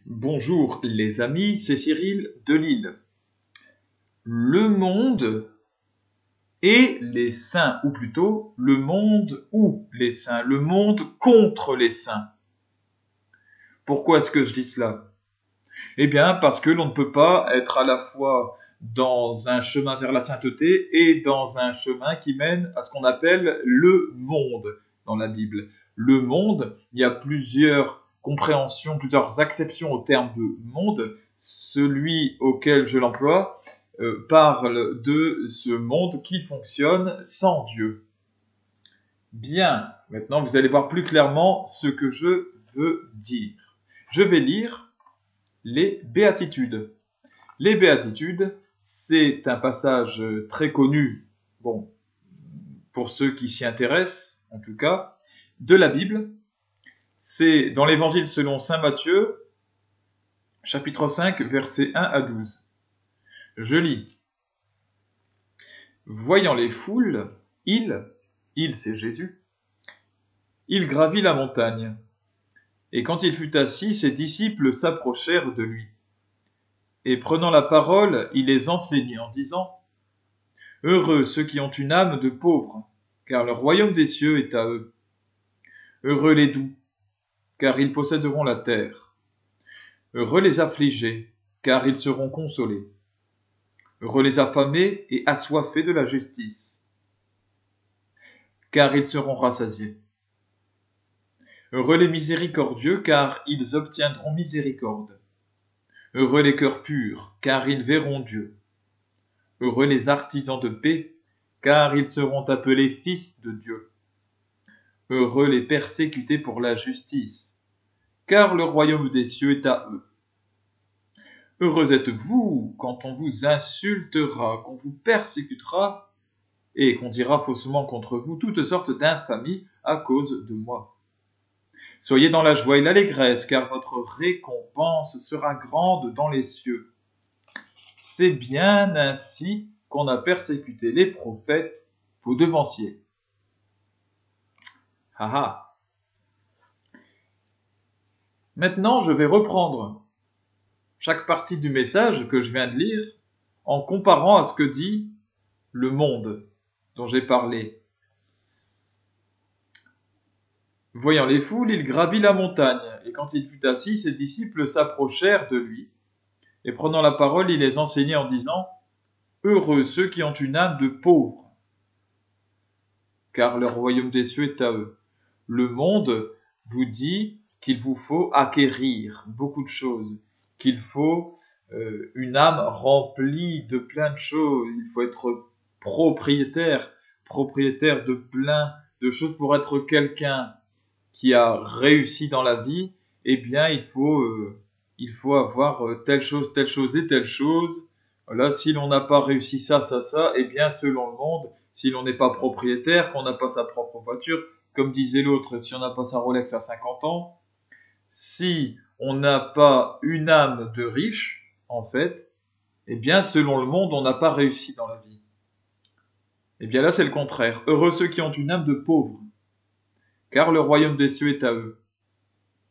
Bonjour les amis, c'est Cyril de Lille. Le monde et les saints, ou plutôt le monde ou les saints, le monde contre les saints. Pourquoi est-ce que je dis cela? Eh bien parce que l'on ne peut pas être à la fois dans un chemin vers la sainteté et dans un chemin qui mène à ce qu'on appelle le monde dans la Bible. Le monde, il y a plusieurs compréhensions, plusieurs acceptions au terme de monde. Celui auquel je l'emploie parle de ce monde qui fonctionne sans Dieu. Bien, maintenant vous allez voir plus clairement ce que je veux dire. Je vais lire les béatitudes. Les béatitudes, c'est un passage très connu, bon, pour ceux qui s'y intéressent, en tout cas, de la Bible. C'est dans l'Évangile selon saint Matthieu, chapitre 5, versets 1 à 12. Je lis. Voyant les foules, il c'est Jésus, il gravit la montagne. Et quand il fut assis, ses disciples s'approchèrent de lui. Et prenant la parole, il les enseignait en disant « Heureux ceux qui ont une âme de pauvres, car le royaume des cieux est à eux. Heureux les doux, car ils posséderont la terre. Heureux les affligés, car ils seront consolés. Heureux les affamés et assoiffés de la justice, car ils seront rassasiés. Heureux les miséricordieux, car ils obtiendront miséricorde. Heureux les cœurs purs, car ils verront Dieu. Heureux les artisans de paix, car ils seront appelés fils de Dieu. Heureux les persécutés pour la justice, car le royaume des cieux est à eux. Heureux êtes-vous quand on vous insultera, qu'on vous persécutera, et qu'on dira faussement contre vous toutes sortes d'infamies à cause de moi. Soyez dans la joie et l'allégresse, car votre récompense sera grande dans les cieux. C'est bien ainsi qu'on a persécuté les prophètes, vos devanciers. Ah. Maintenant, je vais reprendre chaque partie du message que je viens de lire en comparant à ce que dit le monde dont j'ai parlé. Voyant les foules, il gravit la montagne, et quand il fut assis, ses disciples s'approchèrent de lui, et prenant la parole, il les enseignait en disant « Heureux ceux qui ont une âme de pauvres, car le royaume des cieux est à eux. » Le monde vous dit qu'il vous faut acquérir beaucoup de choses, qu'il faut une âme remplie de plein de choses, il faut être propriétaire de plein de choses pour être quelqu'un qui a réussi dans la vie. Eh bien, il faut avoir telle chose et telle chose. Là, si l'on n'a pas réussi ça, eh bien, selon le monde, si l'on n'est pas propriétaire, qu'on n'a pas sa propre voiture, comme disait l'autre, si on n'a pas sa Rolex à 50 ans, si on n'a pas une âme de riche, en fait, eh bien, selon le monde, on n'a pas réussi dans la vie. Eh bien là, c'est le contraire. Heureux ceux qui ont une âme de pauvre, car le royaume des cieux est à eux.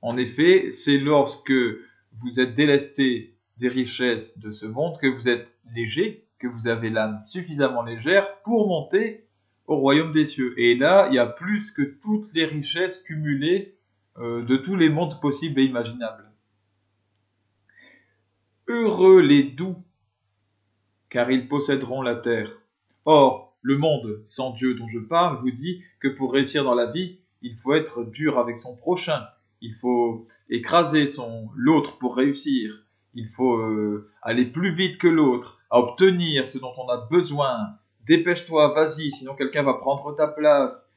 En effet, c'est lorsque vous êtes délesté des richesses de ce monde que vous êtes léger, que vous avez l'âme suffisamment légère pour monter au royaume des cieux. Et là, il y a plus que toutes les richesses cumulées de tous les mondes possibles et imaginables. Heureux les doux, car ils posséderont la terre. Or, le monde sans Dieu dont je parle vous dit que pour réussir dans la vie, il faut être dur avec son prochain. Il faut écraser l'autre pour réussir. Il faut aller plus vite que l'autre, à obtenir ce dont on a besoin. Dépêche-toi, vas-y, sinon quelqu'un va prendre ta place.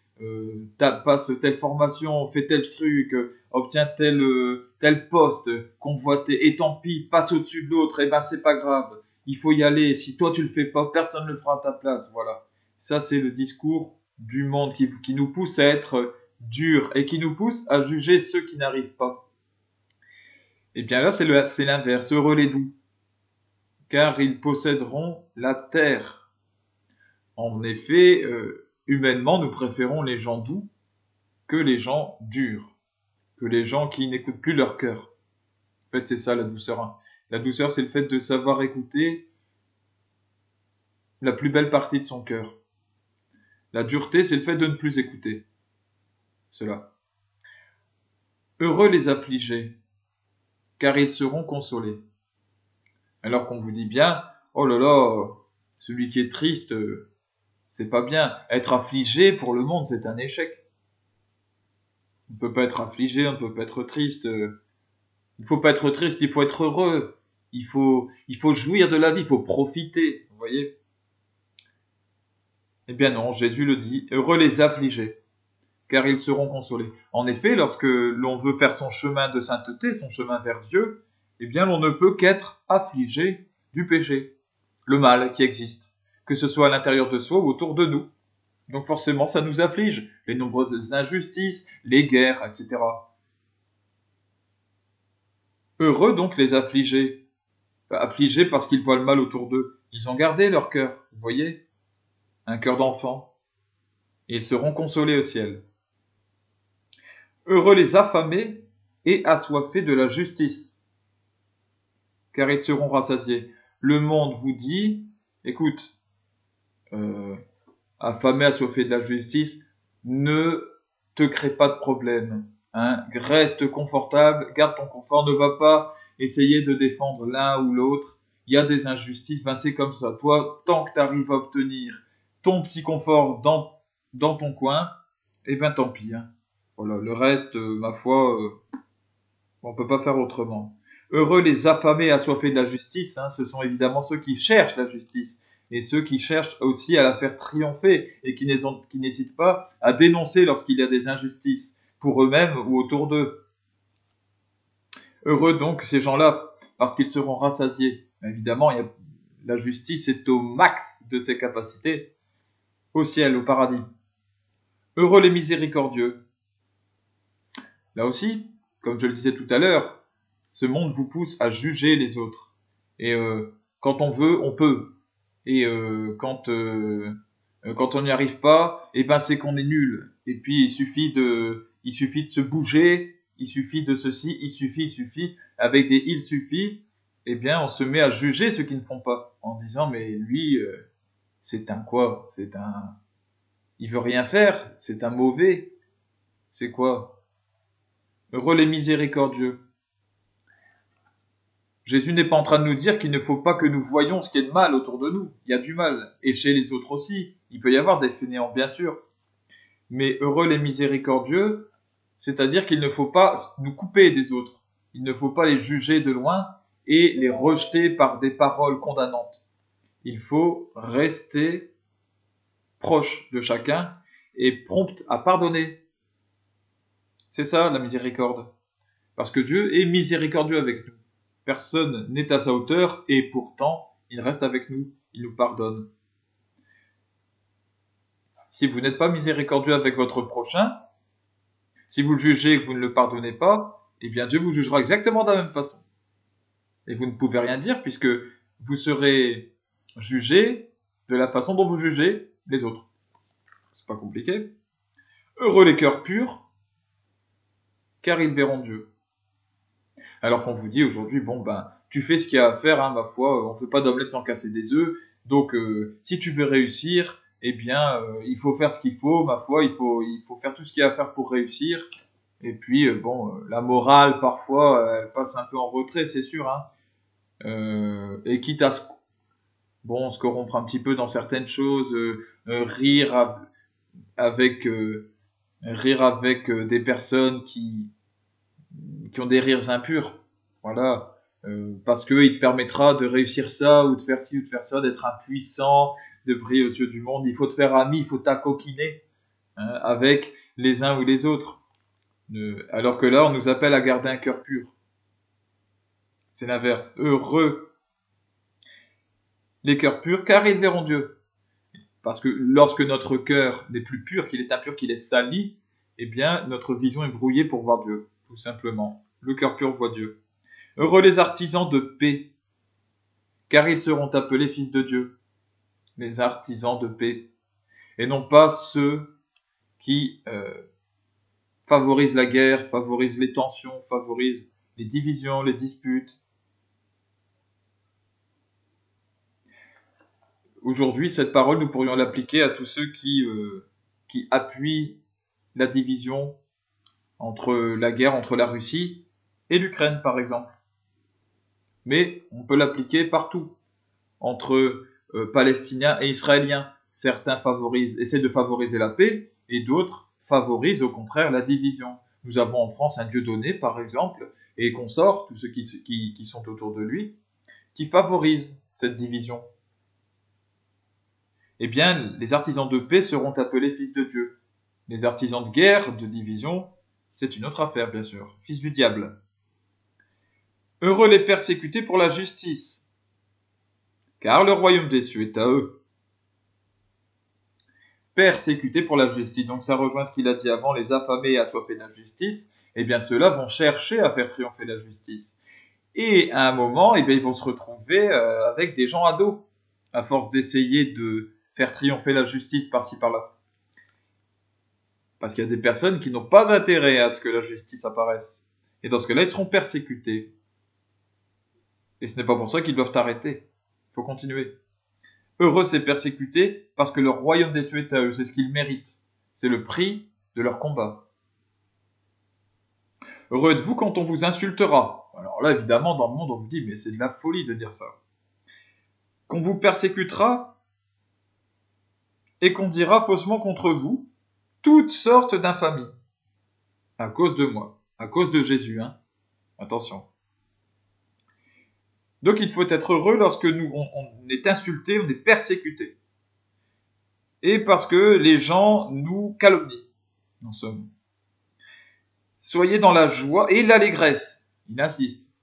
Passe telle formation, fais tel truc, obtiens tel poste convoité. Et tant pis, passe au-dessus de l'autre, et ben c'est pas grave. Il faut y aller. Si toi tu le fais pas, personne ne le fera à ta place. Voilà. Ça c'est le discours du monde qui nous pousse à être dur et qui nous pousse à juger ceux qui n'arrivent pas. Et bien là, c'est l'inverse. Heureux les doux, car ils posséderont la terre. En effet, humainement, nous préférons les gens doux que les gens durs, que les gens qui n'écoutent plus leur cœur. En fait, c'est ça la douceur, hein. La douceur, c'est le fait de savoir écouter la plus belle partie de son cœur. La dureté, c'est le fait de ne plus écouter cela. Heureux les affligés, car ils seront consolés. Alors qu'on vous dit bien, oh là là, celui qui est triste, c'est pas bien. Être affligé pour le monde, c'est un échec. On ne peut pas être affligé, on ne peut pas être triste. Il ne faut pas être triste, il faut être heureux. Il faut jouir de la vie, il faut profiter. Vous voyez? Eh bien non, Jésus le dit, heureux les affligés, car ils seront consolés. En effet, lorsque l'on veut faire son chemin de sainteté, son chemin vers Dieu, eh bien l'on ne peut qu'être affligé du péché, le mal qui existe, que ce soit à l'intérieur de soi ou autour de nous. Donc forcément, ça nous afflige, les nombreuses injustices, les guerres, etc. Heureux donc les affligés, affligés parce qu'ils voient le mal autour d'eux. Ils ont gardé leur cœur, vous voyez, un cœur d'enfant, et ils seront consolés au ciel. Heureux les affamés et assoiffés de la justice, car ils seront rassasiés. Le monde vous dit, écoute, affamé, assoiffé de la justice, ne te crée pas de problème. Hein. Reste confortable, garde ton confort, ne va pas essayer de défendre l'un ou l'autre. Il y a des injustices, ben c'est comme ça. Toi, tant que tu arrives à obtenir ton petit confort dans ton coin, eh ben tant pis. Hein. Voilà, le reste, ma foi, on peut pas faire autrement. Heureux les affamés et assoiffés de la justice, hein, ce sont évidemment ceux qui cherchent la justice et ceux qui cherchent aussi à la faire triompher et qui n'hésitent pas à dénoncer lorsqu'il y a des injustices pour eux-mêmes ou autour d'eux. Heureux donc ces gens-là, parce qu'ils seront rassasiés. Évidemment, la justice est au max de ses capacités, au ciel, au paradis. Heureux les miséricordieux. Là aussi, comme je le disais tout à l'heure, ce monde vous pousse à juger les autres. Et quand on veut, on peut. Et quand on n'y arrive pas, eh ben c'est qu'on est nul. Et puis il suffit de se bouger, il suffit de ceci, il suffit. Avec des il suffit, eh bien on se met à juger ceux qui ne font pas, en disant mais lui, c'est un quoi? Il veut rien faire, c'est un mauvais. C'est quoi? Heureux les miséricordieux. Jésus n'est pas en train de nous dire qu'il ne faut pas que nous voyions ce qui est de mal autour de nous. Il y a du mal. Et chez les autres aussi. Il peut y avoir des fainéants, bien sûr. Mais heureux les miséricordieux, c'est-à-dire qu'il ne faut pas nous couper des autres. Il ne faut pas les juger de loin et les rejeter par des paroles condamnantes. Il faut rester proche de chacun et prompt à pardonner. C'est ça la miséricorde. Parce que Dieu est miséricordieux avec nous. Personne n'est à sa hauteur et pourtant, il reste avec nous, il nous pardonne. Si vous n'êtes pas miséricordieux avec votre prochain, si vous le jugez et que vous ne le pardonnez pas, eh bien Dieu vous jugera exactement de la même façon. Et vous ne pouvez rien dire puisque vous serez jugé de la façon dont vous jugez les autres. C'est pas compliqué. Heureux les cœurs purs, car ils verront Dieu. Alors qu'on vous dit aujourd'hui, bon ben, tu fais ce qu'il y a à faire, hein, ma foi, on ne fait pas d'omelette sans casser des œufs, donc si tu veux réussir, eh bien, il faut faire ce qu'il faut, ma foi, il faut faire tout ce qu'il y a à faire pour réussir, et puis, la morale, parfois, elle passe un peu en retrait, c'est sûr, hein, et quitte à se corrompre un petit peu dans certaines choses, rire avec des personnes qui ont des rires impurs, voilà, parce que il te permettra de réussir ça, ou de faire ci, ou de faire ça, d'être impuissant, de briller aux yeux du monde. Il faut te faire ami, il faut t'acoquiner avec les uns ou les autres. Alors que là, on nous appelle à garder un cœur pur. C'est l'inverse. Heureux les cœurs purs, car ils verront Dieu. Parce que lorsque notre cœur n'est plus pur, qu'il est impur, qu'il est sali, eh bien, notre vision est brouillée pour voir Dieu, tout simplement. Le cœur pur voit Dieu. Heureux les artisans de paix, car ils seront appelés fils de Dieu. Les artisans de paix. Et non pas ceux qui favorisent la guerre, favorisent les tensions, favorisent les divisions, les disputes. Aujourd'hui, cette parole, nous pourrions l'appliquer à tous ceux qui appuient la division entre la guerre entre la Russie et l'Ukraine, par exemple. Mais on peut l'appliquer partout, entre Palestiniens et Israéliens. Certains essaient de favoriser la paix, et d'autres favorisent au contraire la division. Nous avons en France un Dieudonné, par exemple, et consorts, tous ceux qui sont autour de lui, qui favorisent cette division. Eh bien, les artisans de paix seront appelés fils de Dieu. Les artisans de guerre, de division, c'est une autre affaire, bien sûr, fils du diable. Heureux les persécutés pour la justice, car le royaume des cieux est à eux. Persécutés pour la justice, donc ça rejoint ce qu'il a dit avant, les affamés et assoiffés de la justice, eh bien ceux-là vont chercher à faire triompher la justice. Et à un moment, eh bien, ils vont se retrouver avec des gens à dos, à force d'essayer de faire triompher la justice par-ci par-là. Parce qu'il y a des personnes qui n'ont pas intérêt à ce que la justice apparaisse. Et dans ce cas-là, ils seront persécutés. Et ce n'est pas pour ça qu'ils doivent arrêter. Il faut continuer. Heureux ces persécutés parce que le royaume des cieux est à eux. C'est ce qu'ils méritent. C'est le prix de leur combat. Heureux êtes-vous quand on vous insultera. Alors là, évidemment, dans le monde, on vous dit, mais c'est de la folie de dire ça. Qu'on vous persécutera et qu'on dira faussement contre vous toutes sortes d'infamies. À cause de moi. À cause de Jésus, hein. Attention. Donc il faut être heureux lorsque on est insulté, on est persécuté. Et parce que les gens nous calomnient, en somme. Soyez dans la joie et l'allégresse, il insiste.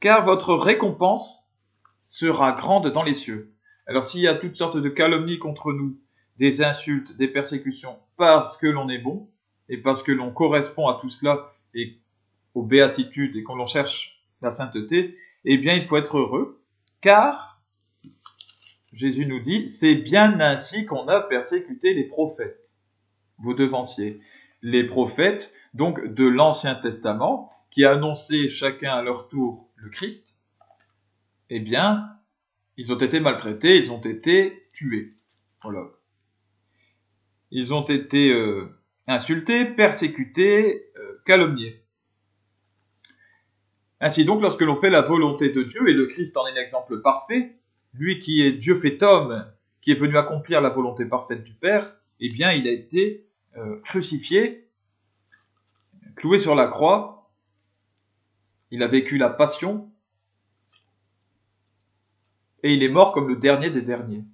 Car votre récompense sera grande dans les cieux. Alors s'il y a toutes sortes de calomnies contre nous, des insultes, des persécutions, parce que l'on est bon, et parce que l'on correspond à tout cela, et aux béatitudes, et qu'on l'on cherche la sainteté, eh bien, il faut être heureux, car, Jésus nous dit, c'est bien ainsi qu'on a persécuté les prophètes, vos devanciers. Les prophètes, donc, de l'Ancien Testament, qui annonçaient chacun à leur tour le Christ, eh bien, ils ont été maltraités, ils ont été tués. Voilà. Ils ont été insultés, persécutés, calomniés. Ainsi donc, lorsque l'on fait la volonté de Dieu, et le Christ en est l'exemple parfait, lui qui est Dieu fait homme, qui est venu accomplir la volonté parfaite du Père, eh bien, il a été crucifié, cloué sur la croix, il a vécu la passion, et il est mort comme le dernier des derniers.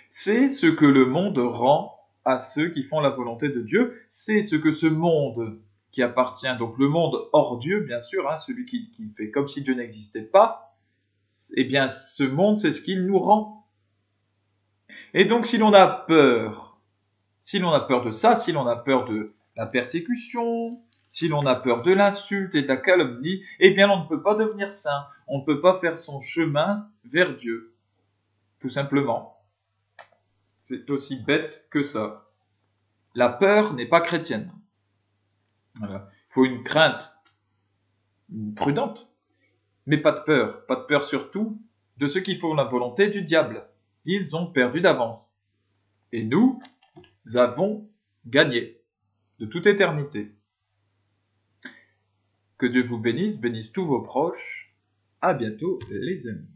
C'est ce que le monde rend à ceux qui font la volonté de Dieu, c'est ce que ce monde qui appartient, donc le monde hors Dieu, bien sûr, hein, celui qui fait comme si Dieu n'existait pas, eh bien, ce monde, c'est ce qu'il nous rend. Et donc, si l'on a peur de ça, si l'on a peur de la persécution, si l'on a peur de l'insulte et de la calomnie, eh bien, on ne peut pas devenir saint. On ne peut pas faire son chemin vers Dieu. Tout simplement. C'est aussi bête que ça. La peur n'est pas chrétienne. Voilà. Il faut une crainte prudente, mais pas de peur. Pas de peur surtout de ceux qui font la volonté du diable. Ils ont perdu d'avance. Et nous avons gagné de toute éternité. Que Dieu vous bénisse, bénisse tous vos proches. À bientôt les amis.